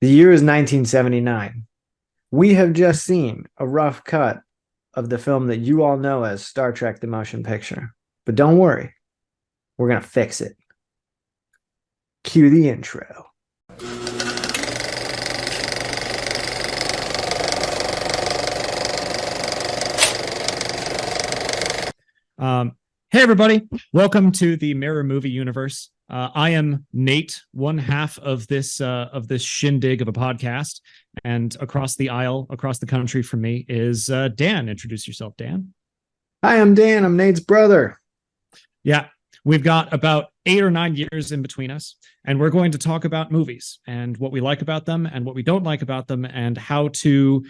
The year is 1979. We have just seen a rough cut of the film that you all know as Star Trek the Motion Picture. But don't worry, we're going to fix it. Cue the intro. Hey everybody, welcome to the Mirror Movie Universe. I am Nate, one half of this shindig of a podcast, and across the aisle, across the country from me is Dan. Introduce yourself, Dan. Hi, I'm Dan. I'm Nate's brother. Yeah, we've got about 8 or 9 years in between us, and we're going to talk about movies and what we like about them and what we don't like about them and how to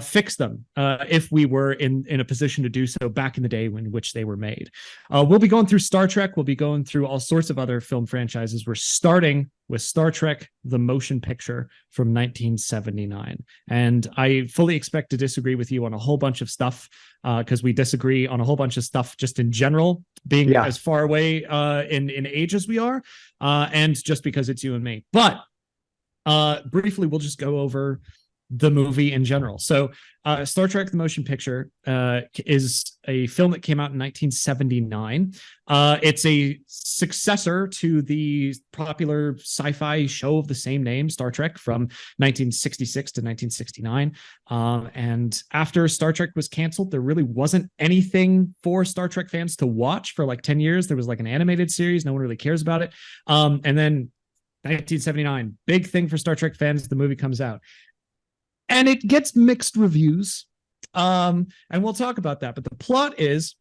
fix them if we were in a position to do so back in the day in which they were made. We'll be going through Star Trek. We'll be going through all sorts of other film franchises. We're starting with Star Trek, the motion picture from 1979. And I fully expect to disagree with you on a whole bunch of stuff because we disagree on a whole bunch of stuff just in general, being as far away in age as we are, and just because it's you and me. But briefly, we'll just go over the movie in general. So Star Trek the Motion Picture is a film that came out in 1979. It's a successor to the popular sci-fi show of the same name, Star Trek, from 1966 to 1969. And after Star Trek was canceled, there really wasn't anything for Star Trek fans to watch for like 10 years. There was like an animated series. No one really cares about it. And then 1979, big thing for Star Trek fans. The movie comes out. And it gets mixed reviews. And we'll talk about that. But the plot is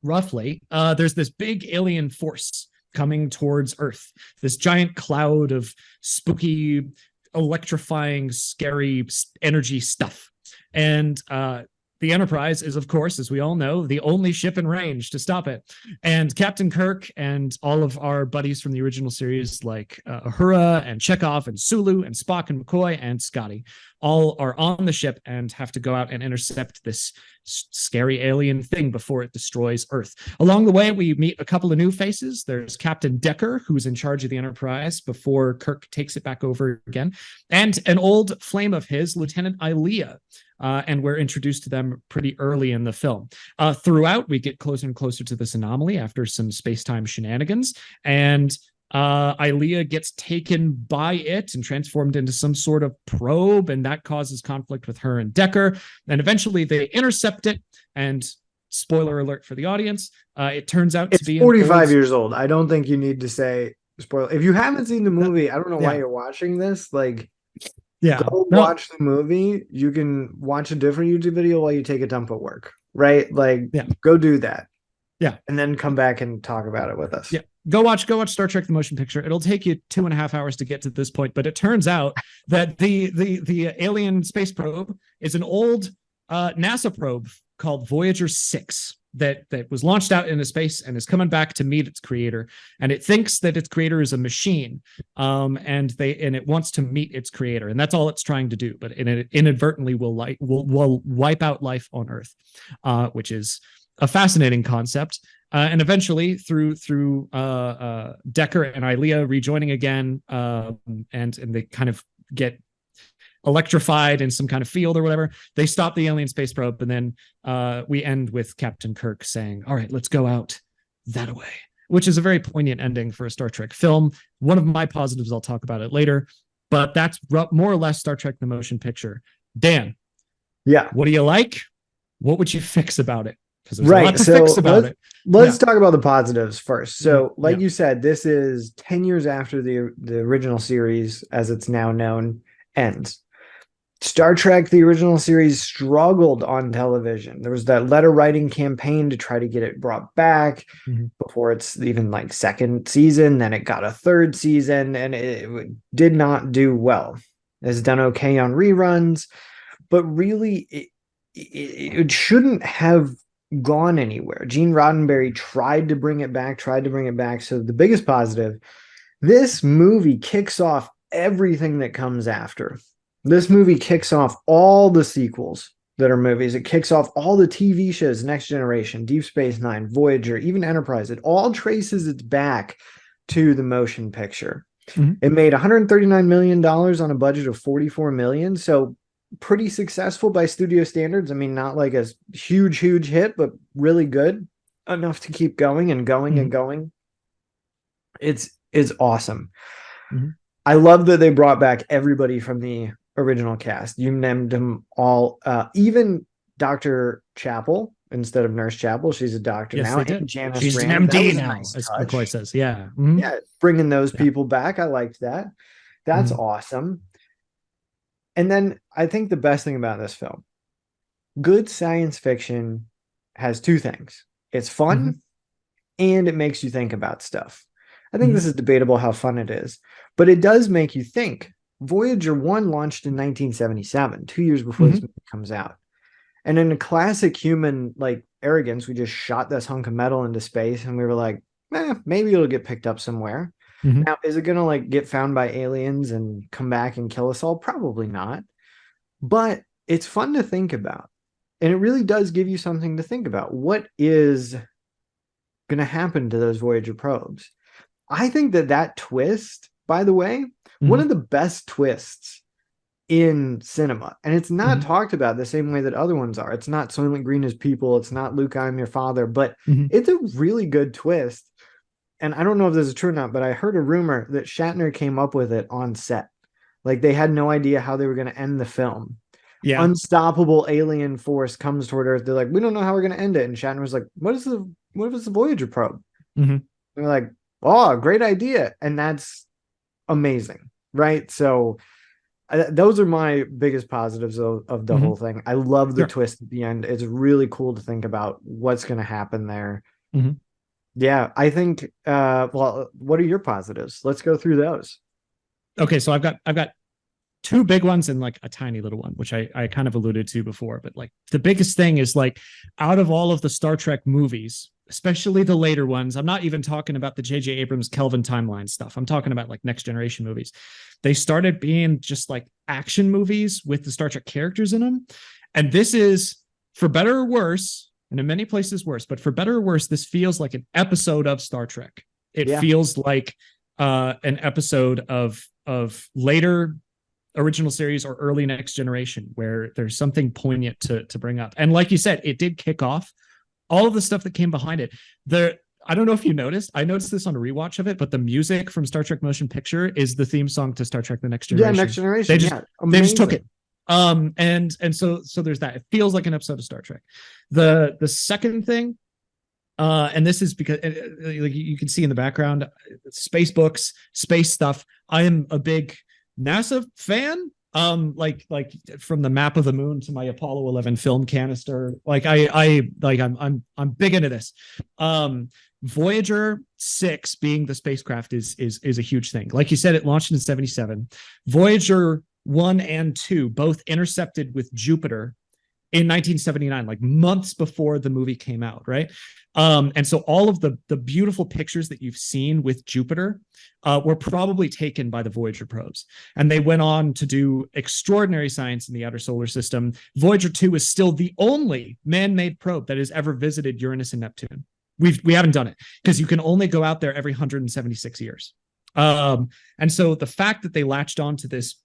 roughly there's this big alien force coming towards Earth, this giant cloud of spooky, electrifying, scary energy stuff. And the Enterprise is, of course, as we all know, the only ship in range to stop it. And Captain Kirk and all of our buddies from the original series, like Uhura and Chekhov and Sulu and Spock and McCoy and Scotty, all are on the ship and have to go out and intercept this scary alien thing before it destroys Earth. Along the way, we meet a couple of new faces. There's Captain Decker, who's in charge of the Enterprise before Kirk takes it back over again, and an old flame of his, Lieutenant Ilea. And we're introduced to them pretty early in the film. Throughout, we get closer and closer to this anomaly after some space-time shenanigans, and Ilea gets taken by it and transformed into some sort of probe, and that causes conflict with her and Decker. And eventually they intercept it, and spoiler alert for the audience, it turns out to be 45 years old. I don't think you need to say spoiler. If you haven't seen the movie, I don't know why you're watching this. Go watch the movie. You can watch a different YouTube video while you take a dump at work, right? Go do that. Yeah. And then come back and talk about it with us. Yeah. Go watch Star Trek the Motion Picture. It'll take you 2.5 hours to get to this point, but it turns out that the alien space probe is an old NASA probe called Voyager 6 that was launched out into space and is coming back to meet its creator. And it thinks that its creator is a machine, and it wants to meet its creator, and that's all it's trying to do. But it inadvertently will wipe out life on Earth, which is a fascinating concept. And eventually, through Decker and Ilea rejoining again, and they kind of get electrified in some kind of field or whatever, they stop the alien space probe, and then we end with Captain Kirk saying, "All right, let's go out that way," which is a very poignant ending for a Star Trek film. One of my positives, I'll talk about it later, but that's more or less Star Trek the Motion Picture. Dan, what do you like? What would you fix about it? Because there's a lot to fix about it. Let's talk about the positives first. So, you said, this is 10 years after the original series, as it's now known, ends. Star Trek, the original series, struggled on television. There was that letter writing campaign to try to get it brought back before it's even second season. Then it got a third season, and it did not do well. It's done okay on reruns, but really it shouldn't have gone anywhere. Gene Roddenberry tried to bring it back. So the biggest positive, this movie kicks off everything that comes after. This movie kicks off all the sequels that are movies. It kicks off all the TV shows, Next Generation, Deep Space Nine, Voyager, even Enterprise. It all traces its back to the motion picture. Mhm. It made $139 million on a budget of 44 million. So pretty successful by studio standards. I mean, not like a huge hit, but really good enough to keep going and going and Mhm. going. It's awesome. Mhm. I love that they brought back everybody from the original cast. You named them all, even Dr. Chapel instead of Nurse Chapel. She's a doctor Yes, now, they and did. Janice She's an Rand. That MD was a now, nice as McCoy touch. says. Yeah. Mhm. Yeah, bringing those Yeah. people back. I liked that. That's Mhm. awesome. And then I think the best thing about this film, good science fiction has two things. It's Mhm. fun and it makes you think about stuff. I think Mhm. this is debatable how fun it is, but it does make you think. Voyager 1 launched in 1977, 2 years before this Mhm. movie comes out. And in a classic human like arrogance, we just shot this hunk of metal into space and we were like, maybe it'll get picked up somewhere. Mhm. Now, is it gonna like get found by aliens and come back and kill us all? Probably not. But it's fun to think about. And it really does give you something to think about. What is gonna happen to those Voyager probes? I think that twist, by the way, one Mhm. of the best twists in cinema. And it's not Mhm. talked about the same way that other ones are. It's not Soylent Green is people. It's not Luke, I'm your father, but Mhm. it's a really good twist. And I don't know if this is true or not, but I heard a rumor that Shatner came up with it on set. Like they had no idea how they were going to end the film. Yeah. Unstoppable alien force comes toward Earth. They're like, we don't know how we're going to end it. And Shatner was like, what if it's the Voyager probe? Mhm. And they're like, oh, great idea. And that's amazing. Right. So those are my biggest positives of the Mhm. whole thing. I love the Sure. twist at the end. It's really cool to think about what's going to happen there. Mhm. Yeah, I think well, what are your positives? Let's go through those. Okay, so I've got two big ones and like a tiny little one, which I kind of alluded to before. But like the biggest thing is like out of all of the Star Trek movies, especially the later ones, I'm not even talking about the J.J. Abrams Kelvin timeline stuff. I'm talking about like next generation movies. They started being just like action movies with the Star Trek characters in them. And this is, for better or worse, and in many places worse, but for better or worse, this feels like an episode of Star Trek. It Yeah. feels like an episode of later original series or early next generation where there's something poignant to bring up. And like you said, it did kick off all of the stuff that came behind it. I don't know if you noticed, I noticed this on a rewatch of it, but the music from Star Trek Motion Picture is the theme song to Star Trek The Next Yeah, Next Generation. They Generation. just Yeah, they just took amazing. it. And so there's that. It feels like an episode of Star Trek. The second thing, and this is because like you can see in the background, space books, space stuff. I am a big NASA fan. Like from the map of the moon to my Apollo 11 film canister. Like I'm big into this. Voyager 6 being the spacecraft is a huge thing. Like you said, it launched in 77. Voyager 1 and 2 both intercepted with Jupiter in 1979, like months before the movie came out, right? And so all of the beautiful pictures that you've seen with Jupiter were probably taken by the Voyager probes. And they went on to do extraordinary science in the outer solar system. Voyager 2 is still the only man-made probe that has ever visited Uranus and Neptune. We haven't done it because you can only go out there every 176 years. And so the fact that they latched on to this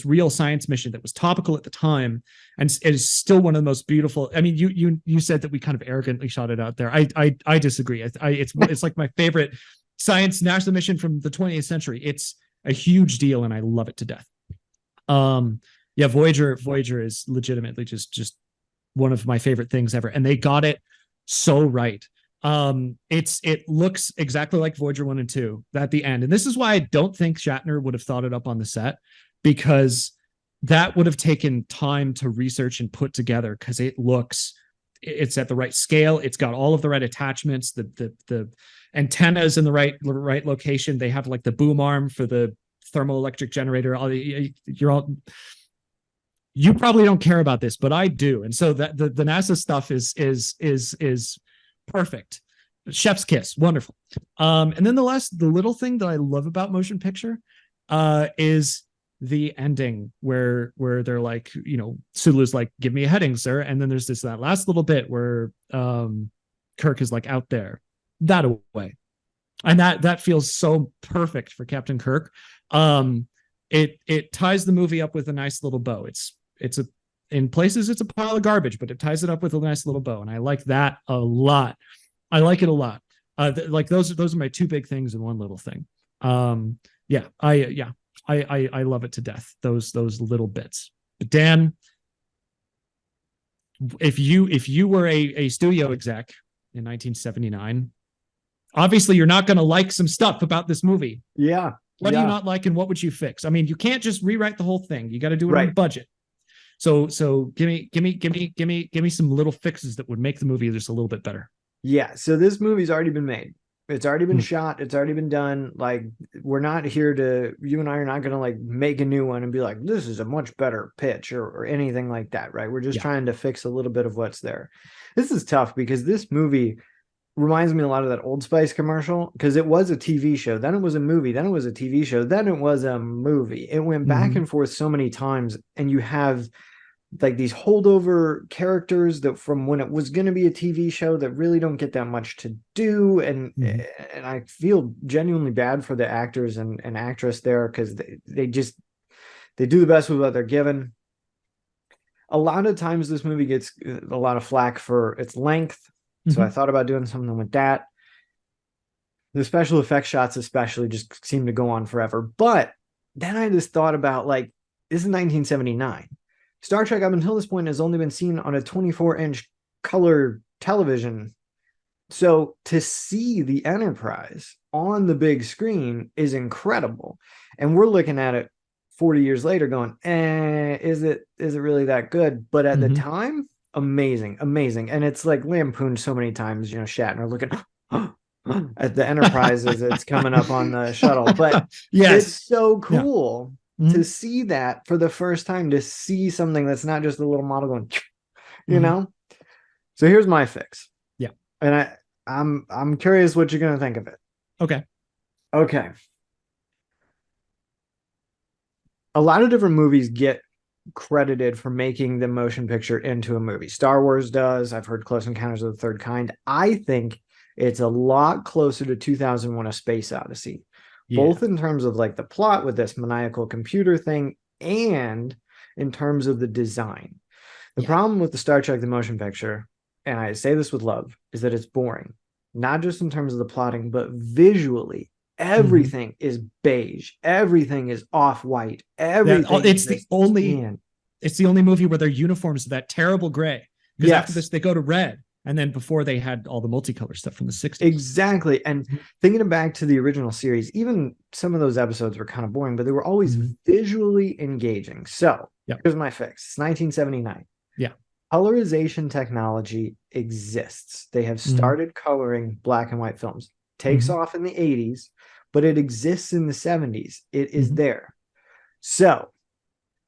real science mission that was topical at the time and is still one of the most beautiful. I mean, you said that we kind of arrogantly shot it out there. I disagree. It's like my favorite science national mission from the 20th century. It's a huge deal and I love it to death. Yeah, Voyager is legitimately just one of my favorite things ever, and they got it so right. It looks exactly like Voyager 1 and 2 at the end, and this is why I don't think Shatner would have thought it up on the set, because that would have taken time to research and put together, because it's at the right scale, it's got all of the right attachments, the antennas in the right location, they have like the boom arm for the thermoelectric generator. You probably don't care about this, but I do, and so that the NASA stuff is perfect. Chef's kiss, wonderful. And then the little thing that I love about motion picture is the ending where they're like, Sulu's like, give me a heading, sir. And then there's that last little bit where Kirk is like out there, that away. And that feels so perfect for Captain Kirk. It ties the movie up with a nice little bow. It's a in places it's a pile of garbage, but it ties it up with a nice little bow, and I like that a lot. I like it a lot. Like those are my two big things in one little thing. I love it to death. Those little bits. But Dan, if you were a studio exec in 1979, obviously you're not going to like some stuff about this movie. Yeah. What do you not like, and what would you fix? I mean, you can't just rewrite the whole thing. You got to do it on a budget. So give me some little fixes that would make the movie just a little bit better. Yeah. So this movie's already been made. It's already been shot. It's already been done. Like, we're not here to, you and I are not going to like make a new one and be like, this is a much better pitch or anything like that. Right. We're just trying to fix a little bit of what's there. This is tough because this movie reminds me a lot of that Old Spice commercial, because it was a TV show, then it was a movie, then it was a TV show, then it was a movie. It went back and forth so many times, and you have like these holdover characters that from when it was going to be a TV show that really don't get that much to do, and I feel genuinely bad for the actors and actress there, because they do the best with what they're given. A lot of times this movie gets a lot of flack for its length. So I thought about doing something with that. The special effects shots especially just seem to go on forever. But then I just thought about, like, this is 1979. Star Trek up until this point has only been seen on a 24-inch color television. So to see the Enterprise on the big screen is incredible. And we're looking at it 40 years later going, is it really that good? But at the time, amazing. And it's like lampooned so many times, you know, Shatner looking at the Enterprise as it's coming up on the shuttle. But it's so cool to see that for the first time, to see something that's not just a little model going, you know? So here's my fix. Yeah. And I'm curious what you're going to think of it. Okay. A lot of different movies get credited for making the motion picture into a movie. Star Wars does. I've heard Close Encounters of the Third Kind. I think it's a lot closer to 2001: A Space Odyssey, both in terms of like the plot with this maniacal computer thing and in terms of the design. The problem with the Star Trek the motion picture, and I say this with love, is that it's boring, not just in terms of the plotting, but visually. Everything is beige. Everything is off-white. Everything. It's the only movie where their uniforms are that terrible gray. Because after this, they go to red. And then before, they had all the multicolor stuff from the 60s. Exactly. And thinking back to the original series, even some of those episodes were kind of boring, but they were always visually engaging. So here's my fix. It's 1979. Yeah. Colorization technology exists. They have started coloring black and white films. Takes off in the 80s, but it exists in the 70s. It is there. So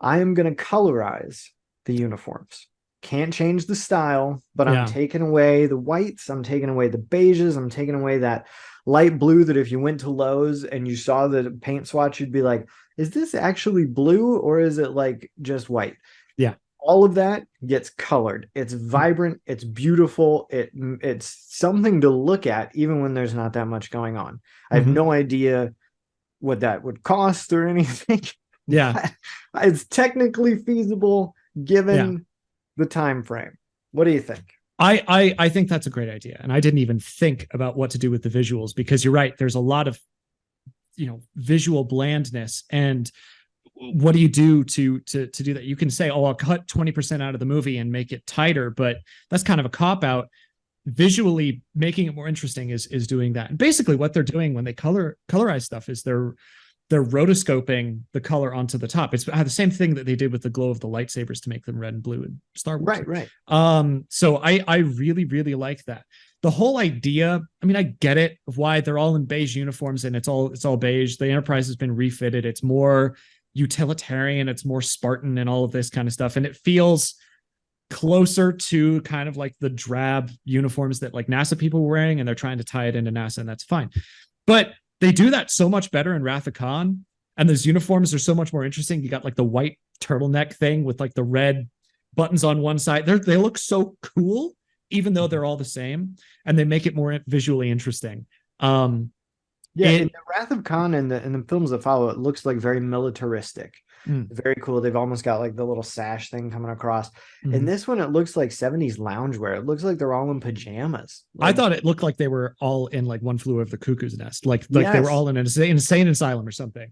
I am going to colorize the uniforms. Can't change the style, but I'm taking away the whites. I'm taking away the beiges. I'm taking away that light blue that if you went to Lowe's and you saw the paint swatch, you'd be like, is this actually blue or is it like just white? Yeah. All of that gets colored. It's vibrant. It's beautiful. It's something to look at, even when there's not that much going on. I have no idea what that would cost or anything. Yeah. It's technically feasible given the time frame. What do you think? I think that's a great idea. And I didn't even think about what to do with the visuals, because you're right. There's a lot of, visual blandness. And what do you do to do that? You can say, I'll cut 20% out of the movie and make it tighter, but that's kind of a cop out. Visually making it more interesting is doing that. And basically what they're doing when they colorize stuff is they're rotoscoping the color onto the top. It's the same thing that they did with the glow of the lightsabers to make them red and blue in Star Wars. Right. So I really, really like that. The whole idea, I mean, I get it of why they're all in beige uniforms and it's all beige. The Enterprise has been refitted. It's more utilitarian. It's more Spartan and all of this kind of stuff. And it feels closer to kind of like the drab uniforms that like NASA people were wearing, and they're trying to tie it into NASA, and that's fine. But they do that so much better in Wrath of Khan, and those uniforms are so much more interesting. You got like the white turtleneck thing with like the red buttons on one side. They look so cool, even though they're all the same, and they make it more visually interesting. Yeah, in the Wrath of Khan and the films that follow, it looks like very militaristic. Very cool. They've almost got like the little sash thing coming across. In this one, it looks like 70s loungewear. It looks like they're all in pajamas. I thought it looked like they were all in like One Flew Over the Cuckoo's Nest, like Yes. they were all in an insane asylum or something.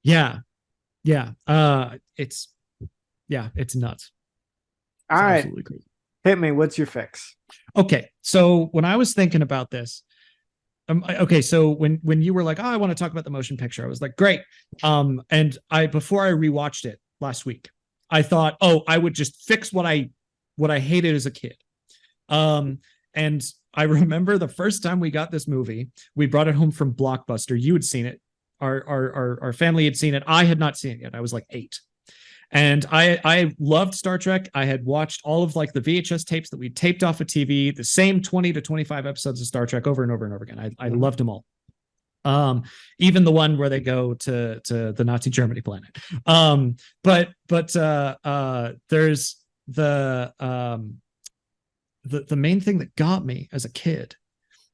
Yeah. It's nuts. All it's right, absolutely crazy. Hit me. What's your fix? Okay, so when I was thinking about this, okay, so when you were like, oh, I want to talk about the motion picture, I was like, great. And before I rewatched it last week, I thought, oh, I would just fix what I hated as a kid. And I remember the first time we got this movie, we brought it home from Blockbuster. You had seen it. Our family had seen it. I had not seen it yet. I was like 8. And I loved Star Trek. I had watched all of like the VHS tapes that we taped off of TV, the same 20 to 25 episodes of Star Trek over and over and over again. I loved them all. Even the one where they go to the Nazi Germany planet. But there's the main thing that got me as a kid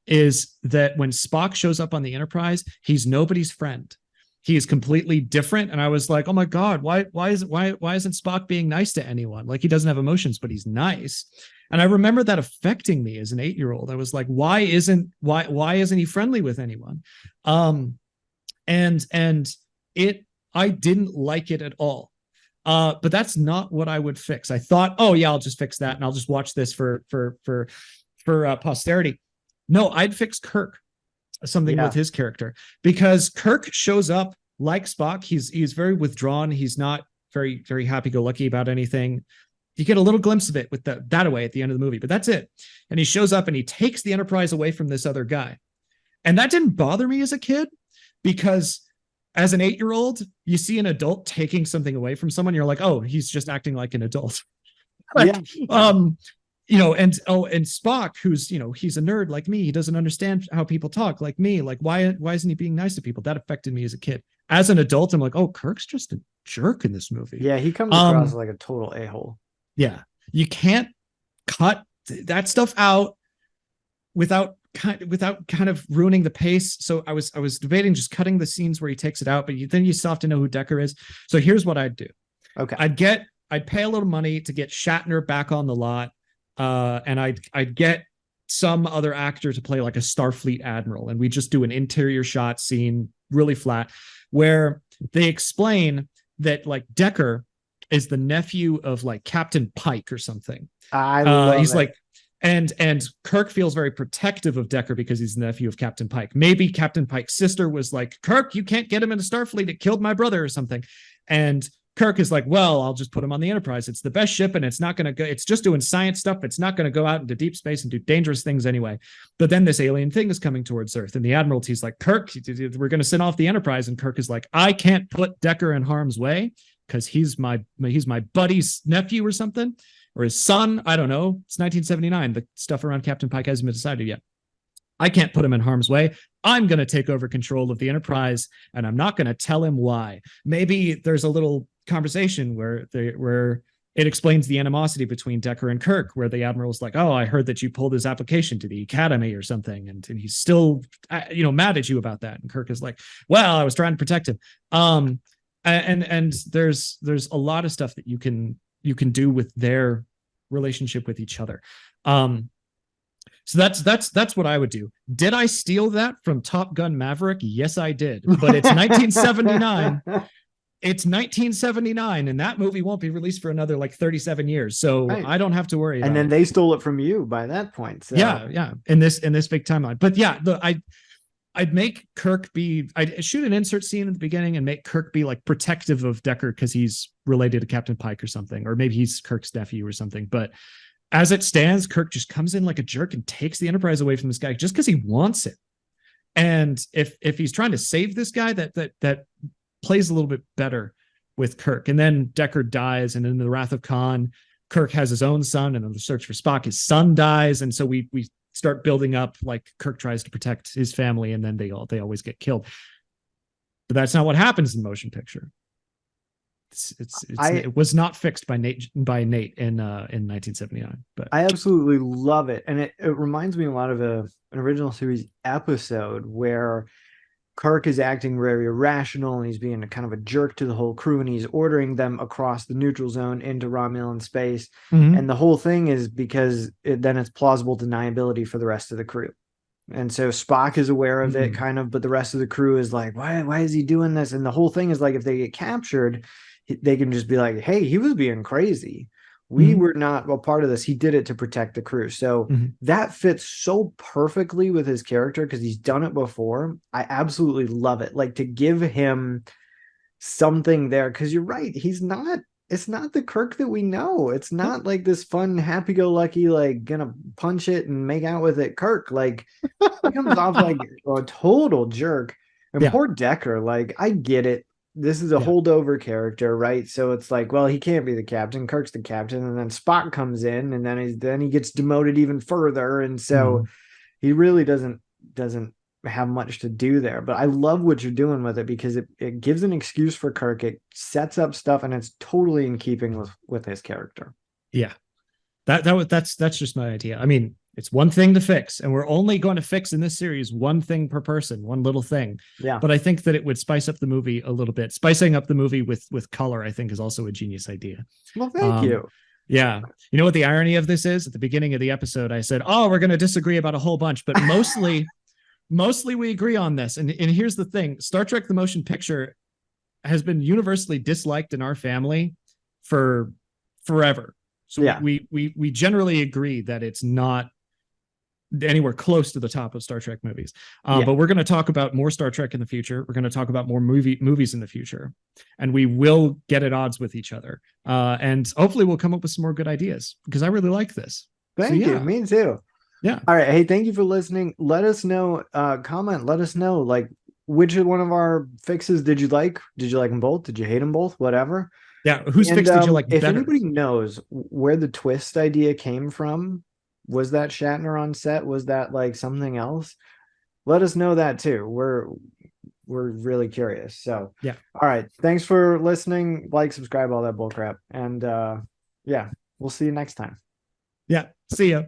is that when Spock shows up on the Enterprise, he's nobody's friend. He is completely different. And I was like, oh my God, why isn't Spock being nice to anyone? Like, he doesn't have emotions, but he's nice. And I remember that affecting me as an 8-year-old. I was like, why isn't he friendly with anyone? And I didn't like it at all. But that's not what I would fix. I thought, oh yeah, I'll just fix that and I'll just watch this for posterity. No, I'd fix Kirk. Something with his character, because Kirk shows up like Spock. He's very withdrawn. He's not very, very happy-go-lucky about anything. You get a little glimpse of it with that away at the end of the movie, but that's it. And he shows up and he takes the Enterprise away from this other guy. And that didn't bother me as a kid, because as an 8-year-old, you see an adult taking something away from someone, you're like, oh, he's just acting like an adult. Like, and Spock, who's, he's a nerd like me. He doesn't understand how people talk like me. Like, why isn't he being nice to people? That affected me as a kid. As an adult, I'm like, oh, Kirk's just a jerk in this movie. Yeah, he comes across like a total a-hole. Yeah, you can't cut that stuff out without kind of ruining the pace. So I was debating just cutting the scenes where he takes it out, but then you still have to know who Decker is. So here's what I'd do. Okay, I'd pay a little money to get Shatner back on the lot. And I'd get some other actor to play like a Starfleet admiral, and we just do an interior shot scene, really flat, where they explain that like Decker is the nephew of like Captain Pike or something. I love he's it. like, and Kirk feels very protective of Decker because he's the nephew of Captain Pike. Maybe Captain Pike's sister was like, Kirk, you can't get him into Starfleet. It killed my brother or something. And Kirk is like, well, I'll just put him on the Enterprise. It's the best ship, and it's not going to go. It's just doing science stuff. It's not going to go out into deep space and do dangerous things anyway. But then this alien thing is coming towards Earth, and the Admiralty's like, Kirk, we're going to send off the Enterprise. And Kirk is like, I can't put Decker in harm's way because he's my buddy's nephew or something, or his son. I don't know. It's 1979. The stuff around Captain Pike hasn't been decided yet. I can't put him in harm's way. I'm going to take over control of the Enterprise, and I'm not going to tell him why. Maybe there's a little conversation where it explains the animosity between Decker and Kirk, where the Admiral's like, oh, I heard that you pulled his application to the Academy or something, and he's still mad at you about that. And Kirk is like, well, I was trying to protect him. And there's a lot of stuff that you can do with their relationship with each other. So that's what I would do. Did I steal that from Top Gun Maverick? Yes, I did. But it's 1979. It's 1979, and that movie won't be released for another like 37 years. So right. I don't have to worry. And then they stole it from you by that point. So. Yeah. In this big timeline. But yeah, I'd make Kirk I'd shoot an insert scene at the beginning and make Kirk be like protective of Decker because he's related to Captain Pike or something, or maybe he's Kirk's nephew or something. But as it stands, Kirk just comes in like a jerk and takes the Enterprise away from this guy just because he wants it. And if he's trying to save this guy, that plays a little bit better with Kirk. And then Decker dies, and in the Wrath of Khan, Kirk has his own son, and in the search for Spock, his son dies, and so we start building up like Kirk tries to protect his family, and then they always get killed. But that's not what happens in the motion picture. It was not fixed by Nate in 1979. But I absolutely love it, and it reminds me a lot of an original series episode where Kirk is acting very irrational and he's being a kind of a jerk to the whole crew, and he's ordering them across the neutral zone into Romulan space. mm-hmm. And the whole thing is because then it's plausible deniability for the rest of the crew. And so Spock is aware of it kind of, but the rest of the crew is like, why is he doing this? And the whole thing is like, if they get captured, they can just be like, hey, he was being crazy. We were not a part of this. He did it to protect the crew. So that fits so perfectly with his character because he's done it before. I absolutely love it. Like, to give him something there, because you're right. It's not the Kirk that we know. It's not like this fun, happy-go-lucky, like gonna punch it and make out with it Kirk. Like, he comes off like a total jerk. And poor Decker, like, I get it. This is a holdover character, right? So it's like, well, he can't be the captain. Kirk's the captain, and then Spock comes in, and then he gets demoted even further, and so he really doesn't have much to do there. But I love what you're doing with it because it gives an excuse for Kirk. It sets up stuff, and it's totally in keeping with his character. Yeah, that's just my idea. I mean, it's one thing to fix, and we're only going to fix in this series one thing per person, one little thing. Yeah. But I think that it would spice up the movie a little bit. Spicing up the movie with color, I think, is also a genius idea. Well, thank you. Yeah. You know what the irony of this is? At the beginning of the episode, I said, oh, we're going to disagree about a whole bunch, but mostly we agree on this. And here's the thing. Star Trek: The Motion Picture has been universally disliked in our family for forever. So we generally agree that it's not anywhere close to the top of Star Trek movies. But we're going to talk about more Star Trek in the future. We're going to talk about more movies in the future, and we will get at odds with each other. And hopefully we'll come up with some more good ideas because I really like this. Thank you. Me too. Yeah. All right. Hey, thank you for listening. Let us know, comment. Let us know, like, which one of our fixes did you like? Did you like them both? Did you hate them both? Whatever. Yeah. Whose fix did you like better? If anybody knows where the twist idea came from, was that Shatner on set? Was that like something else? Let us know that too. We're really curious. So yeah. All right. Thanks for listening. Like, subscribe, all that bullcrap. And yeah, we'll see you next time. Yeah. See ya.